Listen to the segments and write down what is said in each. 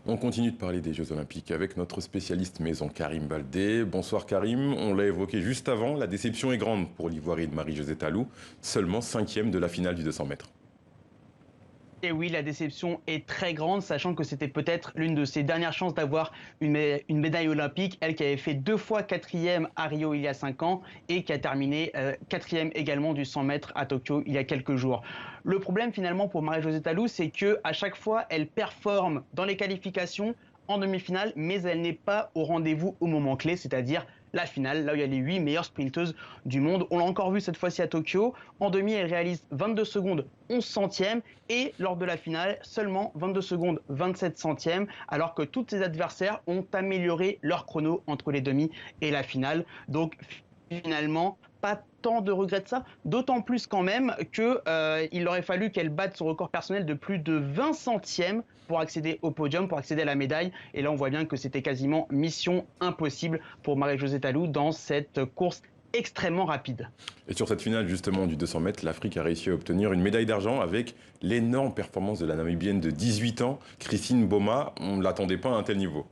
On continue de parler des Jeux Olympiques avec notre spécialiste maison Karim Baldé. Bonsoir Karim, on l'a évoqué juste avant, la déception est grande pour l'Ivoirien de Marie-Josée Tallou, seulement 5e de la finale du 200 mètres. Et oui, la déception est très grande, sachant que c'était peut-être l'une de ses dernières chances d'avoir une médaille olympique. Elle qui avait fait 2 fois 4e à Rio il y a 5 ans et qui a terminé 4e également du 100 mètres à Tokyo il y a quelques jours. Le problème finalement pour Marie-Josée Tallou, c'est qu'à chaque fois, elle performe dans les qualifications en demi-finale, mais elle n'est pas au rendez-vous au moment clé, c'est-à-dire la finale, là où il y a les 8 meilleures sprinteuses du monde. On l'a encore vu cette fois-ci à Tokyo. En demi, elle réalise 22 secondes 11 centièmes et lors de la finale, seulement 22 secondes 27 centièmes, alors que tous ses adversaires ont amélioré leur chrono entre les demi et la finale. Donc finalement, pas tant de regrets de ça, d'autant plus quand même qu'il aurait fallu qu'elle batte son record personnel de plus de 20 centièmes pour accéder au podium, pour accéder à la médaille. Et là, on voit bien que c'était quasiment mission impossible pour Marie-Josée Tallou dans cette course extrêmement rapide. Et sur cette finale justement du 200 mètres, l'Afrique a réussi à obtenir une médaille d'argent avec l'énorme performance de la Namibienne de 18 ans, Christine Boma. On ne l'attendait pas à un tel niveau.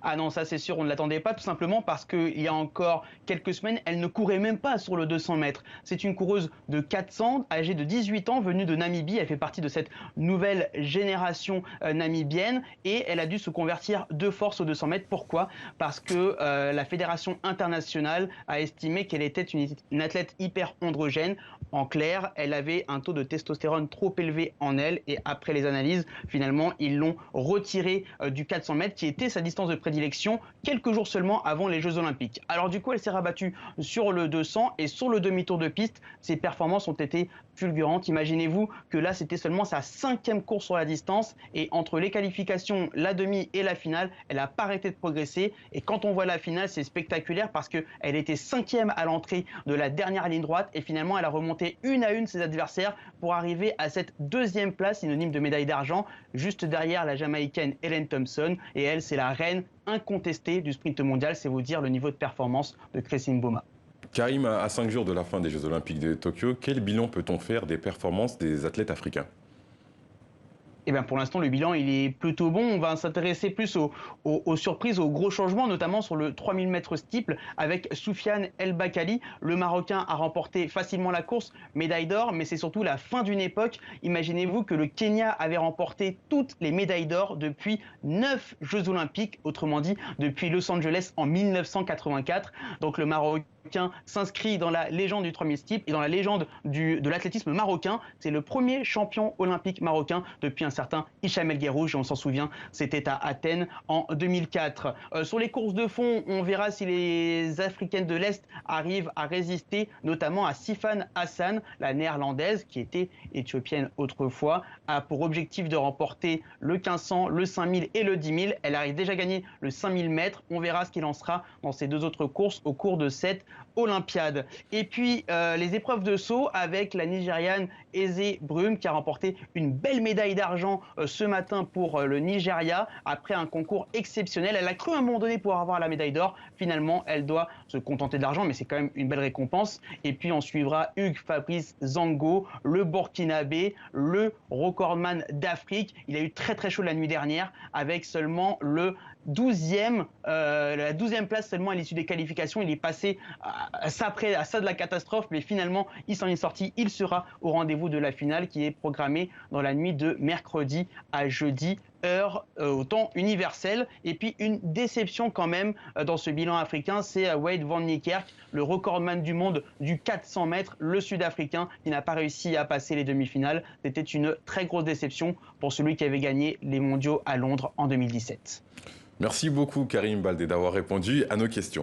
Ah non, ça c'est sûr, on ne l'attendait pas, tout simplement parce qu'il y a encore quelques semaines, elle ne courait même pas sur le 200 mètres. C'est une coureuse de 400, âgée de 18 ans, venue de Namibie. Elle fait partie de cette nouvelle génération namibienne et elle a dû se convertir de force au 200 mètres. Pourquoi? Parce que la Fédération internationale a estimé qu'elle était une athlète hyper androgène. En clair, elle avait un taux de testostérone trop élevé en elle et après les analyses, finalement, ils l'ont retirée du 400 mètres qui était sa distance de prédilection quelques jours seulement avant les Jeux Olympiques. Alors du coup, elle s'est rabattue sur le 200 et sur le demi-tour de piste, ses performances ont été fulgurantes. Imaginez-vous que là, c'était seulement sa 5e course sur la distance et entre les qualifications, la demi et la finale, elle n'a pas arrêté de progresser. Et quand on voit la finale, c'est spectaculaire parce qu'elle était 5e à l'entrée de la dernière ligne droite et finalement, elle a remonté une à une ses adversaires pour arriver à cette 2e place, synonyme de médaille d'argent, juste derrière la Jamaïcaine Helen Thompson. Et elle, c'est la reine incontestée du sprint mondial. C'est vous dire le niveau de performance de Christine Boma. Karim, à 5 jours de la fin des Jeux Olympiques de Tokyo, quel bilan peut-on faire des performances des athlètes africains ? Eh bien, pour l'instant, le bilan, il est plutôt bon. On va s'intéresser plus aux surprises, aux gros changements, notamment sur le 3000 mètres steeple avec Soufiane El Bakkali. Le Marocain a remporté facilement la course, médaille d'or, mais c'est surtout la fin d'une époque. Imaginez-vous que le Kenya avait remporté toutes les médailles d'or depuis 9 Jeux Olympiques, autrement dit, depuis Los Angeles en 1984. Donc le Marocain s'inscrit dans la légende du 3000 steeple et dans la légende de l'athlétisme marocain. C'est le premier champion olympique marocain depuis un certain Hicham El Guerrouj, on s'en souvient, c'était à Athènes en 2004. Sur les courses de fond, on verra si les Africaines de l'Est arrivent à résister, notamment à Sifan Hassan, la néerlandaise, qui était éthiopienne autrefois, a pour objectif de remporter le 1500, le 5000 et le 10 000. Elle arrive déjà à gagner le 5000 mètres. On verra ce qu'il en sera dans ces 2 autres courses au cours de cette Olympiade. Et puis les épreuves de saut avec la Nigériane Eze Brum qui a remporté une belle médaille d'argent ce matin pour le Nigeria après un concours exceptionnel. Elle a cru à un moment donné pouvoir avoir la médaille d'or. Finalement, elle doit se contenter de l'argent, mais c'est quand même une belle récompense. Et puis on suivra Hugues Fabrice Zango, le Burkinabé, le recordman d'Afrique. Il a eu très très chaud la nuit dernière avec seulement la 12e place seulement à l'issue des qualifications. Il est passé à ça de la catastrophe, mais finalement, il s'en est sorti. Il sera au rendez-vous de la finale qui est programmée dans la nuit de mercredi à jeudi, heure au temps universel. Et puis une déception quand même dans ce bilan africain, c'est Wade van Niekerk, le recordman du monde du 400 mètres, le Sud-Africain, qui n'a pas réussi à passer les demi-finales. C'était une très grosse déception pour celui qui avait gagné les mondiaux à Londres en 2017. Merci beaucoup Karim Baldé d'avoir répondu à nos questions.